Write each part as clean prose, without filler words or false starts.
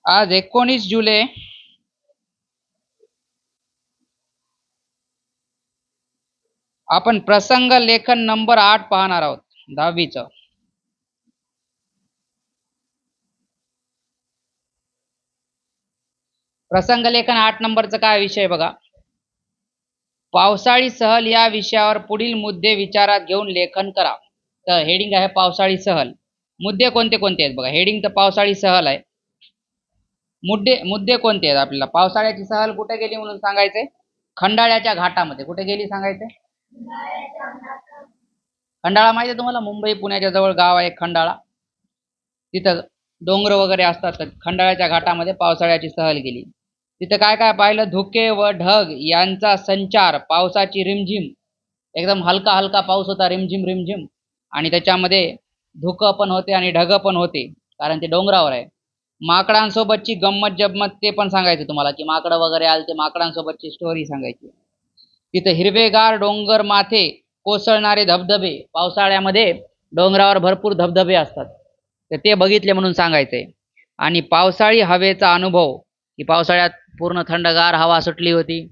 आज 19 जुलै. आपण प्रसंग लेखन नंबर 8 पाहणार आहोत, 10वीचं. प्रसंग लेखन 8 नंबरचा काय विषय बघा. पावसाळी सहल या विषयावर पुढील मुद्दे विचारात घेऊन लेखन करा. तर हेडिंग आहे पावसाळी सहल. मुद्दे कोणते कोणते आहेत बघा. हेडिंग तर पावसाळी सहल आहे. मुद्दे कोणते आहेत आपल्याला. पावसाळ्याची सहल कुठे गेली म्हणून सांगायचे. खंडाळ्याच्या घाटामध्ये. कुठे गेली सांगायचे. खंडाळा माहिती आहे तुम्हाला. मुंबई पुण्याच्या जवळ गाव आहे खंडाळा. तिथं डोंगर वगैरे असतात. खंडाळ्याच्या घाटामध्ये पावसाळ्याची सहल गेली. तिथं काय काय पाहिलं. धुके व ढग यांचा संचार. पावसाची रिमझिम. एकदम हलका हलका पाऊस होता. रिमझिम रिमझिम. आणि त्याच्यामध्ये धुकं पण होते आणि ढग पण होते, कारण ते डोंगरावर आहे. माकडांसोबतची गंमत जम्मत ते पण सांगायचं तुम्हाला, की माकडं वगैरे आले ते माकडांसोबतची स्टोरी सांगायची. तिथं हिरवेगार डोंगर माथे, कोसळणारे धबधबे. पावसाळ्यामध्ये डोंगरावर भरपूर धबधबे असतात, तर ते बघितले म्हणून सांगायचंय. आणि पावसाळी हवेचा अनुभव, की पावसाळ्यात पूर्ण थंडगार हवा सुटली होती,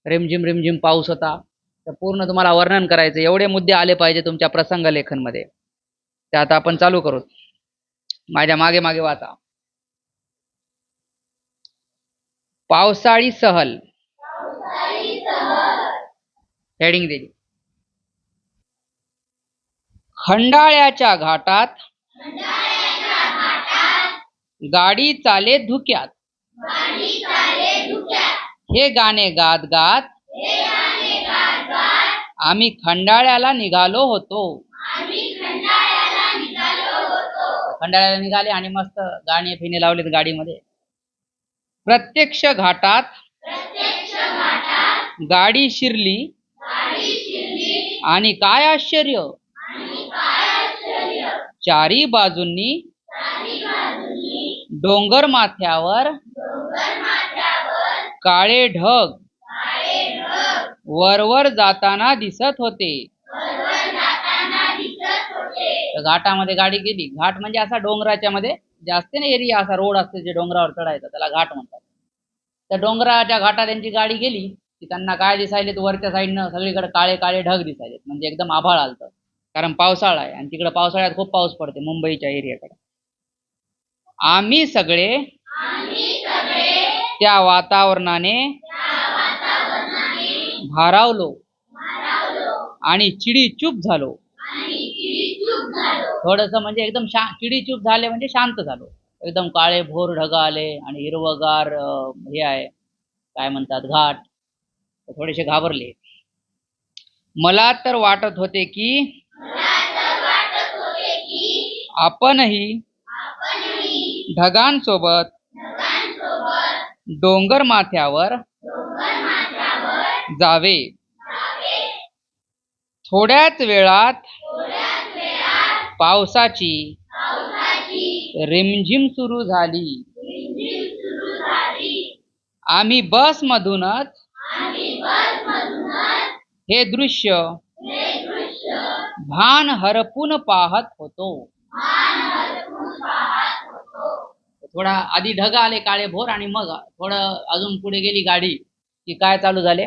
रिमझिम रिमझिम पाऊस होता. तर पूर्ण तुम्हाला वर्णन करायचं. एवढे मुद्दे आले पाहिजे तुमच्या प्रसंग लेखन मध्ये. ते आता आपण चालू करू. माझ्या मागे मागे वाचा. पावसाळी सहल. हेडिंग दिली. खंडाळ्याच्या घाटात गाडी चाले धुक्यात. हे गाणे गात गात आम्ही खंडाळ्याला निघालो होतो. खंडाळ्याला निघाले आणि मस्त गाणे फिने लावलेत गाडीमध्ये. प्रत्यक्ष घाटात गाडी शिरली आणि काय आश्चर्य. चारी बाजूंनी डोंगर माथ्यावर काळे ढग वरवर जाताना दिसत होते. घाटामध्ये गाडी गेली. घाट म्हणजे असा डोंगराच्या मध्ये जास्त ना एरिया, असा रोड असतो जे डोंगरावर चढायचा, त्याला घाट म्हणतात. त्या डोंगराच्या घाटात त्यांची गाडी गेली की त्यांना काय दिसायले, वरच्या साईडनं सगळीकडे काळे काळे ढग दिसायले, म्हणजे एकदम आभाळ आलतं. कारण पावसाळा आहे आणि तिकडे पावसाळ्यात खूप पाऊस पडते मुंबईच्या एरियाकडे. आम्ही सगळे त्या वातावरणाने भारावलो आणि चिडीचूप झालो. थोडस म्हणजे एकदम चिडीचूप झाले म्हणजे शांत झालो. एकदम काळे भोर ढग आले आणि हिरवगार हे आहे, काय म्हणतात, घाट. थोडेसे घाबरले. मला तर वाटत होते की आपणही ढगांसोबत डोंगर माथ्यावर जावे. थोड्याच वेळात पावसाची रिमझिम सुरू झाली. आम्ही बस मधूनच हे दृश्य भान हरपून पाहत होतो. थोडा आधी ढग आले काळे भोर आणि मग थोडं अजून पुढे गेली गाडी की काय चालू झाले,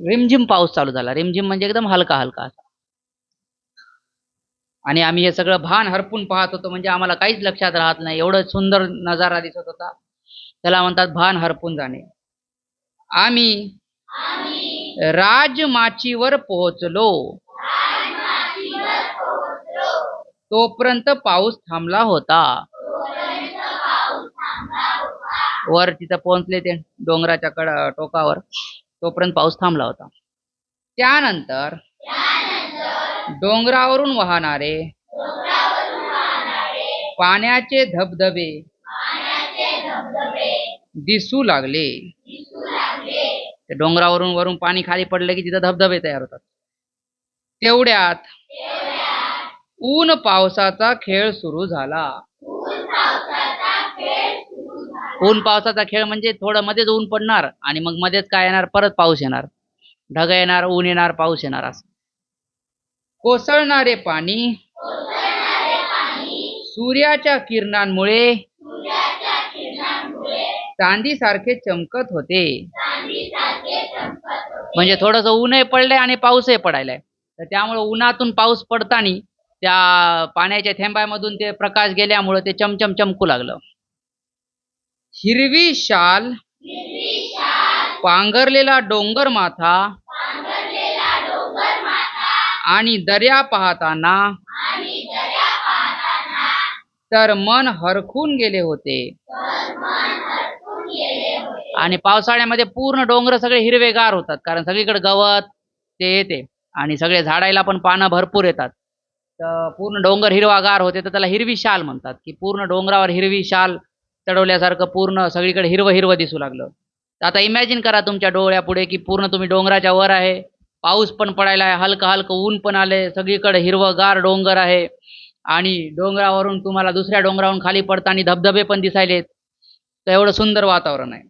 रिमझिम पाऊस चालू झाला. रिमझिम म्हणजे एकदम हलका हलका असा. आणि आम्ही हे सगळं भान हरपून पाहत होतो, म्हणजे आम्हाला काहीच लक्षात राहत नाही, एवढं सुंदर नजारा दिसत होता. त्याला म्हणतात भान हरपून जाणे. आम्ही राजमाचीवर पोहोचलो. तोपर्यंत पाऊस थांबला होता. वर तिथं पोहोचले ते डोंगराच्या टोकावर, तोपर्यंत पाऊस थांबला होता. त्यानंतर डोंगरावरून वाहणारे पाण्याचे धबधबे दिसू लागले. ते डोंगरावरून वरून पाणी खाली पडले की तिथं धबधबे तयार होतात. तेवढ्यात ऊन पावसाचा खेळ सुरू झाला. ऊन पावसाचा खेळ म्हणजे थोडं मध्येच ऊन पडणार आणि मग मध्येच काय येणार, परत पाऊस येणार. ढग येणार, ऊन येणार, पाऊस येणार. असं कोसळणारे पाणी सूर्याच्या किरणांमुळे चांदीसारखे चमकत होते. म्हणजे थोडस ऊनही पडलंय आणि पाऊसही पडायलाय, तर त्यामुळे उन्हातून पाऊस पडताना त्या पाण्याच्या थेंबामधून ते प्रकाश गेल्यामुळे ते चमचम चमकू लागलं. हिरवी शाल पांघरलेला डोंगर माथा आणि दर्या पाहताना तर मन हरखून गेले होते. आणि पावसाळ्यामध्ये पूर्ण डोंगर सगळे हिरवेगार होतात, कारण सगळीकडे गवत ते येते आणि सगळे झाडायला पण पानं भरपूर येतात, तर पूर्ण डोंगर हिरवागार होते, तर त्याला हिरवी शाल म्हणतात. की पूर्ण डोंगरावर हिरवी शाल चढवल्यासारखं पूर्ण सगळीकडे हिरवं हिरवं दिसू लागलं. तर आता इमॅजिन करा तुमच्या डोळ्यापुढे की पूर्ण तुम्ही डोंगराच्या वर आहे, पाऊस पण पडायला आहे, हलकं हलकं ऊन पण आले, सगळीकडे हिरवंगार डोंगर आहे आणि डोंगरावरून तुम्हाला दुसऱ्या डोंगरावरून खाली पडताना धबधबे पण दिसायलेत. तर एवढं सुंदर वातावरण आहे.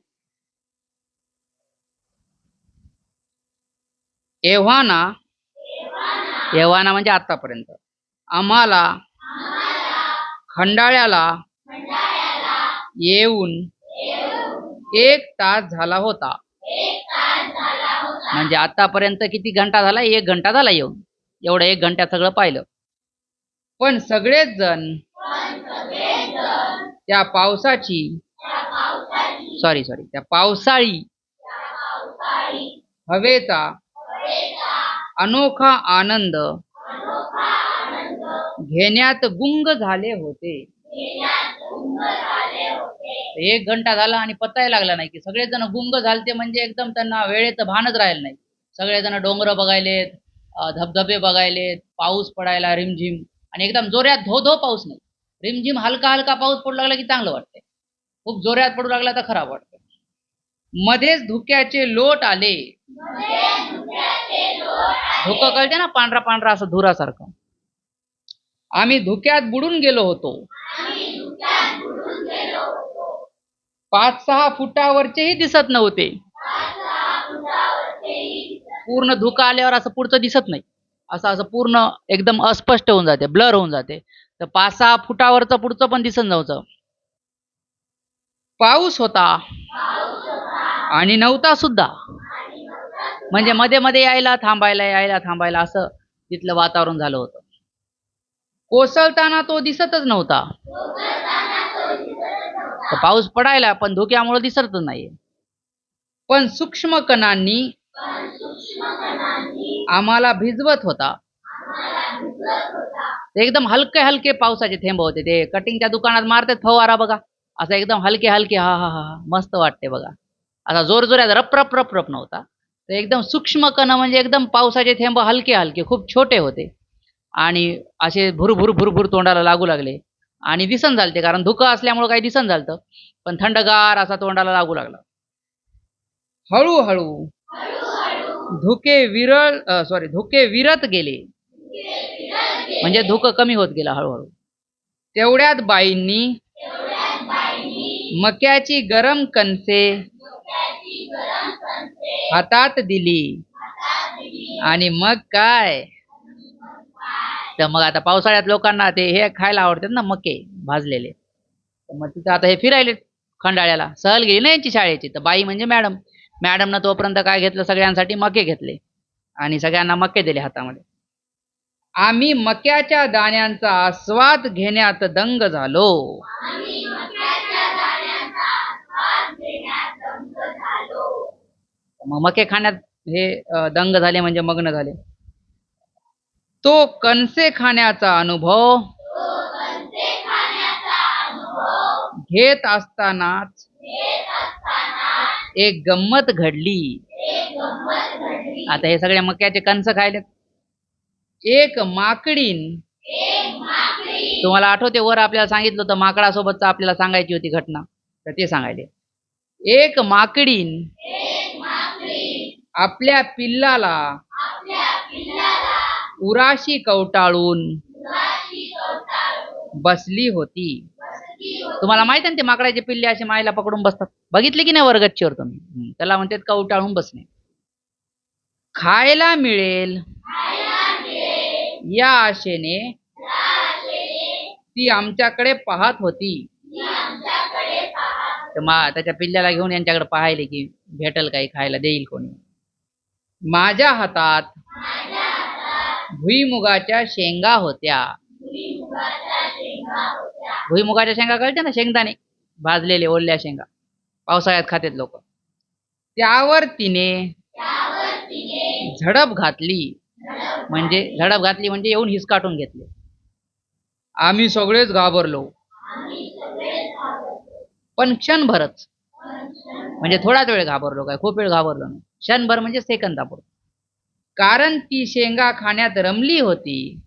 एव्हाना एव्हाना म्हणजे आतापर्यंत आम्हाला खंडाळ्याला येऊन 1 तास झाला होता. म्हणजे आतापर्यंत किती घंटा झाला? 1 घंटा झाला येऊन. एवढं 1 घंट्यात सगळं पाहिलं. पण सगळेच जण त्या पावसाळी हवेचा अनोखा आनंद घेण्यात गुंग झाले होते. 1 घंटा झाला आणि पत्ताही लागला नाही, की सगळेच जण गुंग झालते, म्हणजे एकदम त्यांना वेळेचं भानच राहिलं नाही. सगळेजण डोंगर बघायलेत, धबधबे बघायलेत, पाऊस पडायला रिमझिम, आणि एकदम जोरात धो धो पाऊस नाही, रिमझिम हलका हलका पाऊस पडू लागला की चांगलं वाटतंय. खूप जोरात पडू लागला तर खराब वाटतं. मध्येच धुक्याचे लोट आले. धुकं कळते ना, पांढरा पांढरा असं धुरासारखं. आम्ही धुक्यात बुडून गेलो होतो. 5-6 फुटावरचेही दिसत नव्हते. पूर्ण धुकं आल्यावर असं पुढचं दिसत नाही, असं असं पूर्ण एकदम अस्पष्ट होऊन जाते, ब्लर होऊन जाते. तर 5-6 फुटावरचं पुढचं पण दिसत नव्हतं. पाऊस होता आणि नव्हता सुद्धा, म्हणजे मध्ये मध्ये यायला थांबायला असं तिथलं वातावरण झालं होतं. कोसळताना तो दिसतच नव्हता. पाऊस पडायला पण धुक्यामुळे दिसतच नाही. पण सूक्ष्म कणांनी आम्हाला भिजवत होता. एकदम हलके हलके पावसाचे थेंब होते. ते कटिंगच्या दुकानात मारतात फवारा बघा, असं एकदम हलके हलके, हा हा हा मस्त वाटते बघा. असा जोर जोरात रप रप रप रप नव्हता, तर एकदम सूक्ष्म कण, म्हणजे एकदम पावसाचे थेंब हलके हलके खूप छोटे होते आणि असे भुरभुर भुरभुर तोंडाला लागू लागले आणि दिसन झालते, कारण धुकं असल्यामुळे काही दिसन झालतं, पण थंडगार असा तोंडाला लागू लागला. हळूहळू धुके विरत गेले, म्हणजे धुकं कमी होत गेला हळूहळू. तेवढ्यात बाईंनी मक्याची गरम कणसे हातात दिली आणि मग काय, तर मग आता पावसाळ्यात लोकांना ते हे खायला आवडतात ना, मके भाजलेले. मग तिथं आता हे फिरायले खंडाळ्याला, सहल गेली ना यांची शाळेची, तर बाई म्हणजे मॅडमनं तोपर्यंत काय घेतलं, सगळ्यांसाठी मके घेतले आणि सगळ्यांना मके दिले हातामध्ये. आम्ही मक्याच्या दाण्यांचा आस्वाद घेण्यात दंग झालो. मग मके खाण्यात हे दंग झाले, म्हणजे मग्न झाले. तो कणसे खाण्याचा अनुभव घेत असतानाच एक गंमत घडली. आता हे सगळे मक्याचे कणस खायले. एक माकडीन, तुम्हाला आठवते वर आपल्याला सांगितलं होतं माकडासोबतच आपल्याला सांगायची होती घटना, तर ते सांगायले. एक माकडीन आपल्या पिल्लाला उराशी कवटाळून बसली होती. तुम्हाला माहित आहे ना, ते माकडाचे पिल्ले असे मायला पकडून बसतात, बघितले की नाही वर गच्चीवर तुम्ही, त्याला म्हणतात कवटाळून बसणे. खायला मिळेल या आशेने ती आमच्याकडे पाहत होती. तर त्याच्या पिल्ल्याला घेऊन यांच्याकडे पाहिले की भेटल काही खायला, देईल कोणी. माझ्या हातात भुईमुगाच्या शेंगा होत्या. भुईमुगाच्या शेंगा कळते ना, शेंगदाणे भाजलेले ओल्या शेंगा, पावसाळ्यात खातेत लोक. त्यावर तिने झडप घातली, म्हणजे झडप घातली म्हणजे येऊन हिसकाटून घेतले. आम्ही सगळेच घाबरलो, पण क्षणभरच, म्हणजे थोडाच वेळ घाबरलो, काय खूप वेळ घाबरलो नाही. क्षणभर म्हणजे सेकंदापुरत. कारण ती शेंगा खाण्यात रमली होती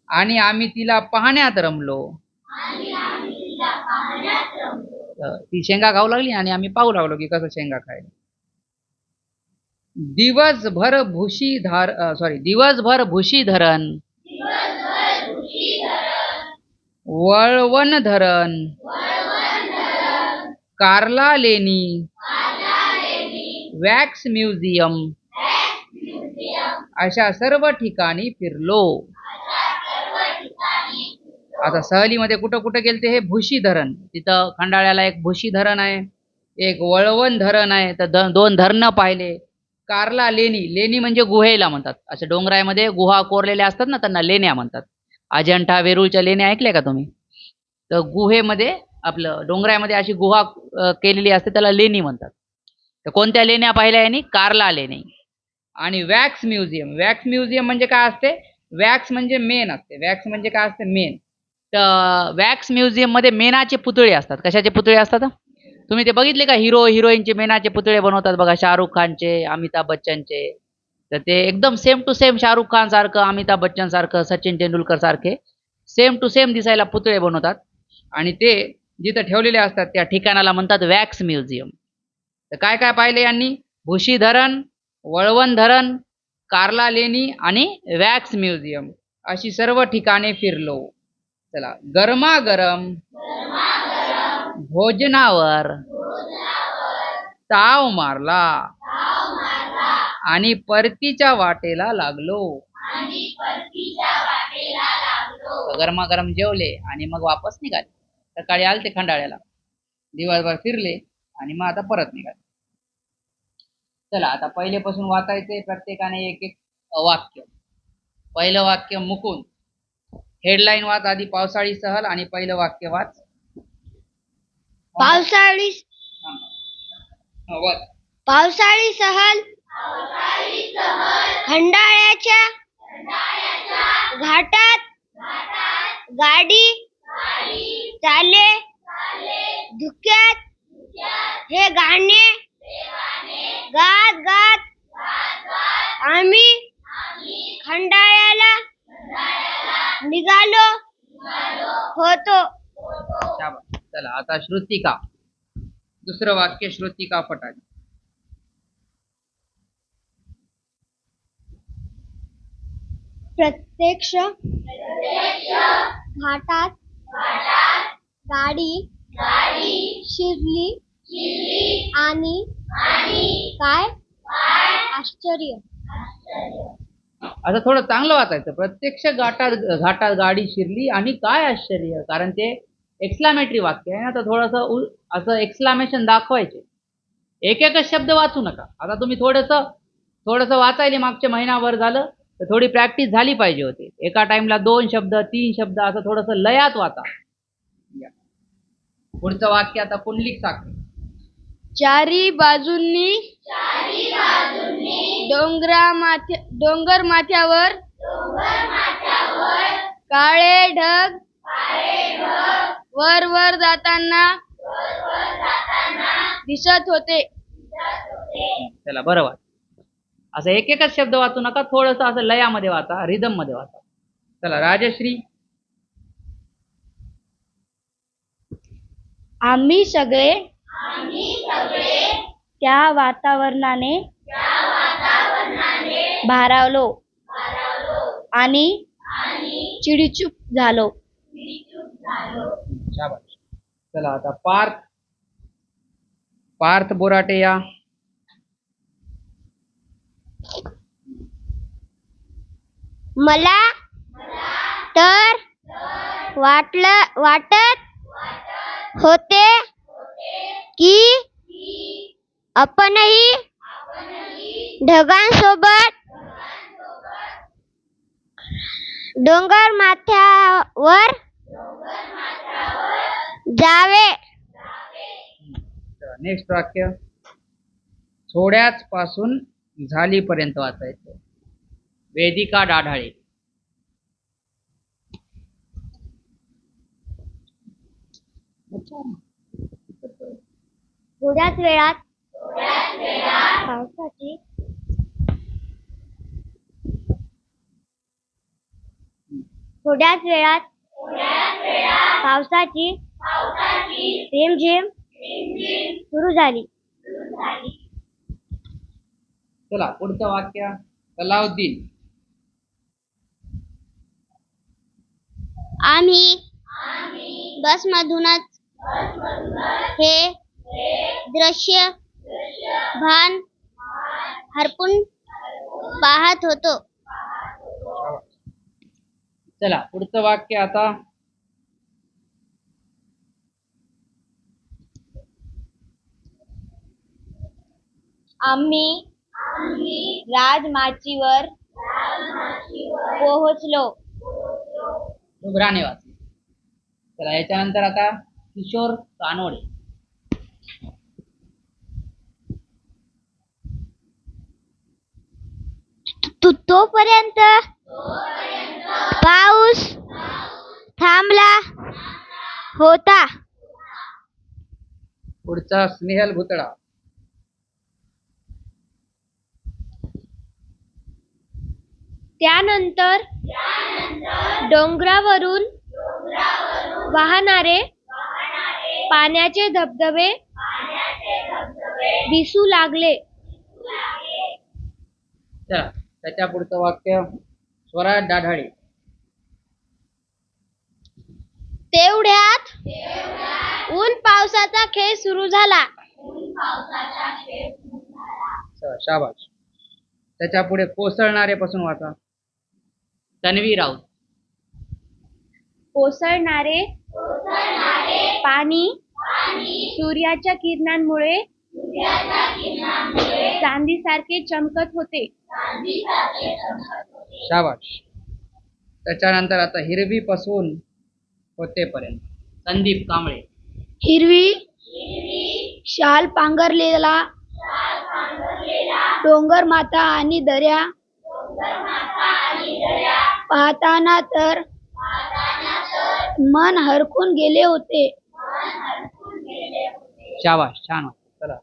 आणि आम्ही तिला पाहण्यात रमलो. ती शेंगा खाऊ लागली आणि आम्ही पाहू लागलो की कसं शेंगा खायला. दिवसभर भुशी धरण, वळवण धरण, कार्ला लेणी, वॅक्स म्युझियम अशा सर्व ठिकाणी फिरलो. आता सहलीमध्ये कुठं कुठं गेलते? हे भुशी धरण, तिथं खंडाळ्याला एक भुशी धरण आहे, एक वळवण धरण आहे, तर दोन धरणं पाहिले. कार्ला लेणी, लेणी म्हणजे गुहेला म्हणतात, असे डोंगरामध्ये गुहा कोरलेल्या असतात ना, त्यांना लेण्या म्हणतात. अजंठा वेरूळच्या लेण्या ऐकल्या का तुम्ही? तर गुहेमध्ये आपलं डोंगरामध्ये अशी गुहा केलेली असते, त्याला लेणी म्हणतात. तर कोणत्या लेण्या पाहिल्या यांनी? कार्ला लेणी. आणि वॅक्स म्युझियम, वॅक्स म्युझियम म्हणजे काय असते? वॅक्स म्हणजे मेन असते. वॅक्स म्हणजे काय असते? मेन. तर वॅक्स म्युझियम मध्ये मेणाचे पुतळे असतात. कशाचे पुतळे असतात? तुम्ही ते बघितले का? हिरो हिरोईनचे मेणाचे पुतळे बनवतात बघा, शाहरुख खानचे, अमिताभ बच्चनचे. तर ते एकदम same to same Shahrukh Khan सारखं, अमिताभ बच्चन सारखं, सचिन तेंडुलकर सारखे सेम टू सेम दिसायला पुतळे बनवतात आणि ते जिथं ठेवलेले असतात त्या ठिकाणाला म्हणतात वॅक्स म्युझियम. तर काय काय पाहिले यांनी? भुशी धरण, वळवण धरण, कार्ला लेणी आणि वॅक्स म्युझियम अशी सर्व ठिकाणे फिरलो. चला, गरमागरम भोजनावर ताव मारला आणि परतीच्या वाटेला लागलो. गरमागरम जेवले आणि मग वापस निघाले. सकाळी आले ते खंडाळ्याला, दिवसभर फिरले आणि मग आता परत निघाले. चला, आता पहिलेपासून वाचायचे, प्रत्येकाने एक एक वाक्य. पहिलं वाक्य मुकुंद. हेडलाईन वाच आधी, पावसाळी सहल, आणि पहिलं वाक्य वाच. पावसाळी सहल खंडाळ्याच्या घाटात गाडी चाले धुक्यात हे गाणे गात गात आम्ही खंडाळ्याला निघालो होतो. चला, आता श्रुतिका. दुसरं वाक्य श्रुतिका फटाके. प्रत्यक्ष घाटात गाडी शिरली आणि काय आश्चर्य. आता थोडं चांगलं वाचायचं. प्रत्यक्ष घाटात गाडी शिरली आणि काय आश्चर्य, कारण ते एक्सक्लामेटरी वाक्य आहे ना, तर थोडंसं असं एक्सक्लामेशन दाखवायचे. एक एकच शब्द वाचू नका. आता तुम्ही थोडंसं वाचायला मागच्या महिनाभर झालं तर थोडी प्रॅक्टिस झाली पाहिजे होती. एका टाइमला 2 शब्द 3 शब्द असं थोडंसं लयात वाचा. पुढचं वाक्य आता पुंडलिक साखरे. चारी बाजूंनी डोंगर माथ्यावर काळे ढग वर वर जाताना दिसत होते. चला, बरं वाच. असं एक एकच शब्द वाचू नका, थोडंसं असं लयामध्ये वाचा, रिदम मध्ये वाचा. चला, राजश्री. आम्ही सगळे त्या वातावरणाने भारावलो आणि चिडीचूप झालो. चला, आता पार्थ बोराटे या. मला तर वाटत होते की आपणही ढगांसोबत डोंगर माथ्यावर जावे. नेक्स्ट वाक्य थोड्याच पासून झालीपर्यंत वाचायचं. वेदिका डाढाळे. थोड्याच वेळात पावसाची रिमझिम सुरू झाली. चला पुढचं वाक्य सलाउद्दीन. आम्ही बसमधूनच हे दृश्य भान हरपून पाहत होतो. चला पुढचं वाक्य आता आम्ही राजमाचीवर पोहोचलो. शुभ्राने वाचले. चला याच्यानंतर आता किशोर कानोडे. तोपर्यंत पाऊस थांबला होता. पुढचा स्नेहल भुतळा. त्यानंतर डोंगरावरून वाहणारे पाण्याचे धबधबे दिसू लागले. चला त्याच्या पुढचं वाक्य स्वराज डाढाळे. तेवढ्यात ऊन पावसाचा खेळ सुरू झाला. चला, शाबाश. त्याच्या पुढे कोसळणारे पासून वाचा. तन्वी राऊत. कोसळणारे पाणी सूर्याच्या किरणांमुळे चांदीसारखे चमकत होते. शाबाश. त्याच्यानंतर आता हिरवी पासून होतेपर्यंत संदीप कांबळे. हिरवी शाल पांघरलेला डोंगर माथा आणि दऱ्या पाहताना तर मन हरकून गेले होते. शाबाश, छान. चला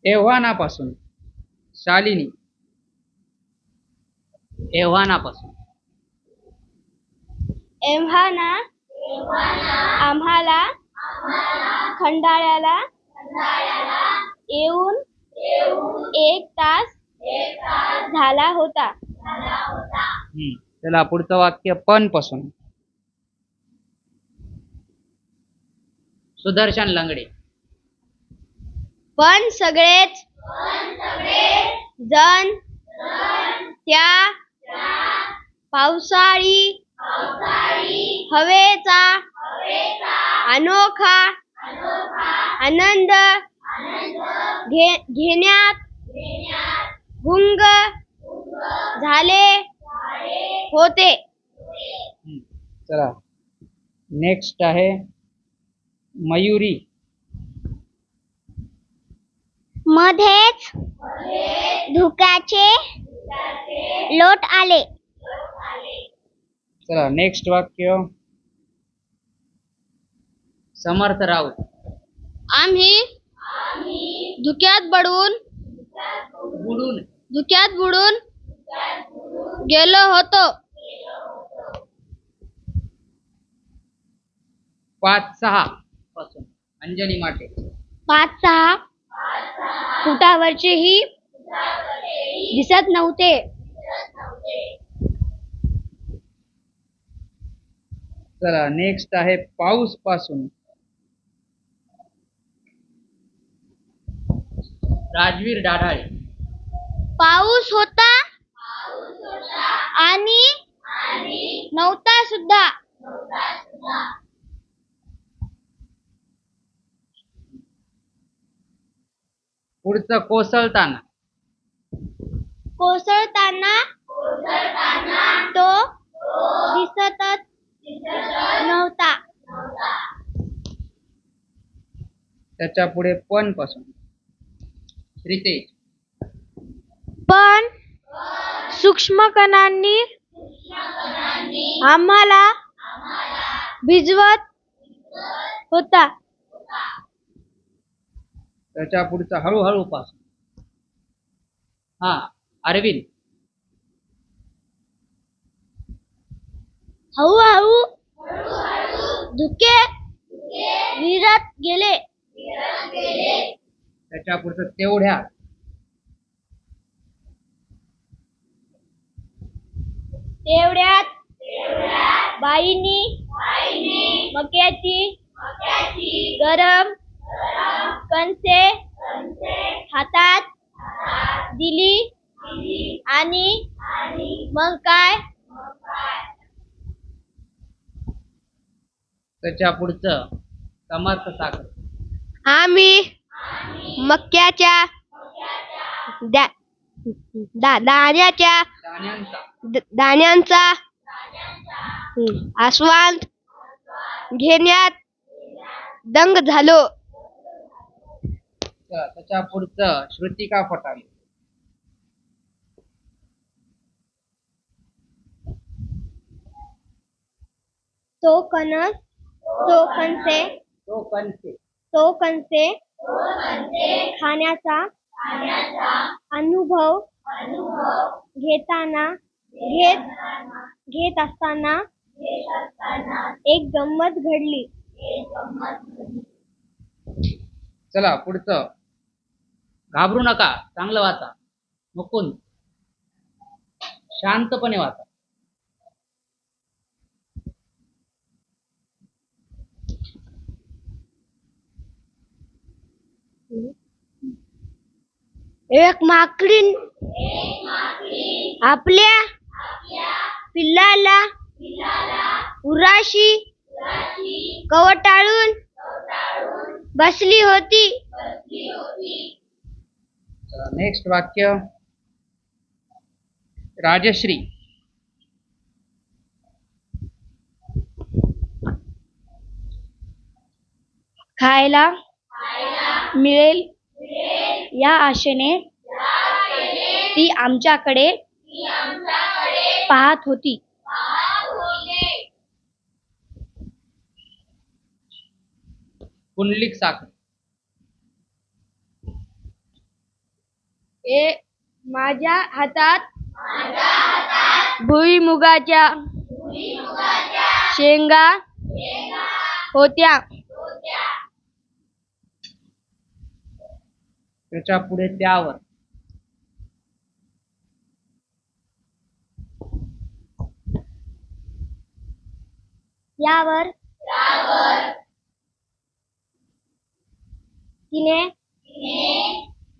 एव्हानापासून शालिनी. एव्हानापासून एव्हाना आम्हाला खंडाळ्याला येऊन 1 तास झाला होता. चला पुढचं वाक्य पण पासून सुदर्शन लंगडे. पण सगळेच जण त्या पावसाळी हवेचा अनोखा आनंद घेण्यात गुंग झाले होते. चला नेक्स्ट आहे मयुरी. मध्येच धुक्याचे लोट आले. चला नेक्स्ट वाक्य समर्थ राऊत. आम्ही धुक्यात बुडून गेलो होतो. 5-6 पासून अंजली माटे. 5-6 फुटावरचेही दिसत नव्हते. चला नेक्स्ट आहे पाऊस पासून राजवीर डाढाळे. पाऊस होता आणि नव्हता सुद्धा. पुढचं कोसळताना. कोसळताना तो दिसतच नव्हता. त्याच्या पुढे पण पासून. रितेश. पण सूक्ष्म कणांनी आम्हाला भिजवत होता. त्याच्या पुढचं हळूहळू पासून. हा, अरविंद. हळूहळू धुके विरत गेले. त्याच्या पुढचं तेवढ्या. तेवढ्यात बाईंनी मक्याची गरम कणसे हातात दिली आणि मग काय त्याच्या पुढचं समर्थ सागर. आम्ही मक्याच्या दाण्याचा आस्वाद घेण्यात दंग झालो. त्याच्या पुढचं श्रुतिका फटाले. तो कणसे खाण्याचा अनुभव घेत असताना एक गंमत घडली. चला पुढचं. घाबरू नका, चांगलं वाचा. मुकुंद. शांतपणे वाचा. एक माकडी आपल्या पिल्लाला उराशी कवटाळून बसली होती. नेक्स्ट वाक्य. राजश्री. खायला मिळेल या आशेने ती आमच्याकडे पाहत होती. पुंडलिक साखर. माझ्या हातात भुईमुगाच्या शेंगा होत्या. त्याच्या पुढे त्यावर. यावर तिने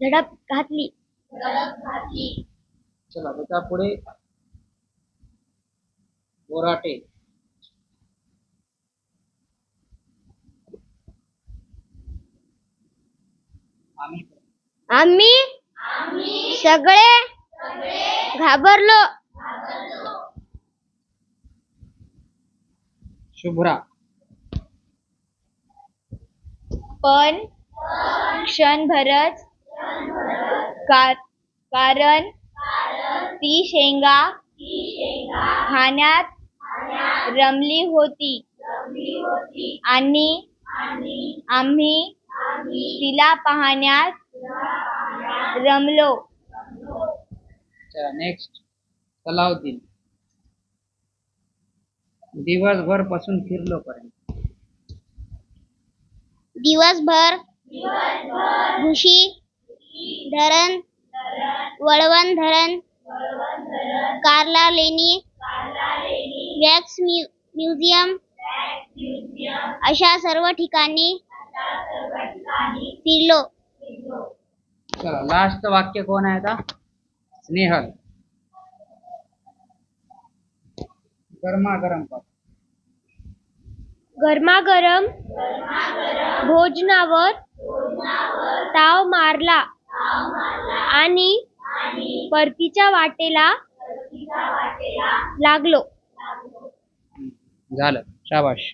झडप घातली. चला त्याच्या पुढे बोराटे. आम्ही सगळे घाबरलो. शुभ्रा. पण क्षणभरच कारण ती शेंगा खाण्यात रमली होती आणि आम्ही तिला पाहण्यात रमलो. नेक्स्ट. सलाउद्दीन. दिवसभर पासून फिरलो पर्यंत. दिवसभर भुशी धरण, वळवण धरण, कार्ला लेणी, वॅक्स म्युझियम अशा सर्व ठिकाणी फिरलो. चला लास्ट वाक्य कोण आहे आता. स्नेहल. गरमागरम पास. गरमागरम भोजनावर ताव मारला आणि परतीच्या वाटेला लागलो. झालं, शाबाश.